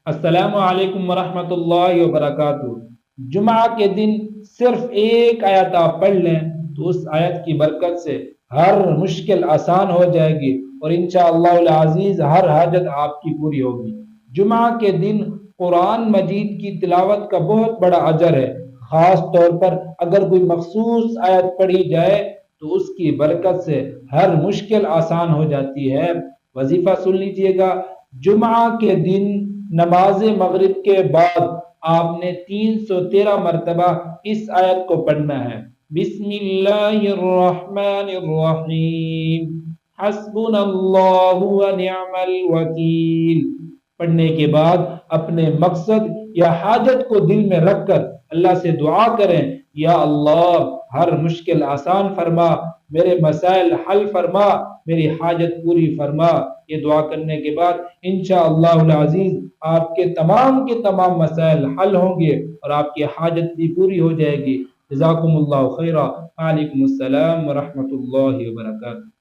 السلام علیکم ورحمۃ اللہ وبرکاتہ۔ جمعہ کے دن صرف ایک آیت آپ پڑھ لیں تو اس آیت کی برکت سے ہر مشکل آسان ہو جائے گی اور انشاءاللہ العزیز ہر حاجت آپ کی پوری ہوگی۔ جمعہ کے دن قرآن مجید کی تلاوت کا بہت بڑا اجر ہے، خاص طور پر اگر کوئی مخصوص آیت پڑھی جائے تو اس کی برکت سے ہر مشکل آسان ہو جاتی ہے۔ وظیفہ سن لیجئے گا، جمعہ کے دن نماز مغرب کے بعد آپ نے 313 مرتبہ اس آیت کو پڑھنا ہے۔ بسم اللہ الرحمن الرحیم، حسبنا اللہ ونعم الوکیل پڑھنے کے بعد اپنے مقصد یا حاجت کو دل میں رکھ کر اللہ سے دعا کریں، یا اللہ ہر مشکل آسان فرما، میرے مسائل حل فرما، میری حاجت پوری فرما۔ یہ دعا کرنے کے بعد انشاءاللہ العزیز آپ کے تمام مسائل حل ہوں گے اور آپ کی حاجت بھی پوری ہو جائے گی۔ جزاکم اللہ خیرہ۔ وعلیکم السلام ورحمۃ اللہ وبرکاتہ۔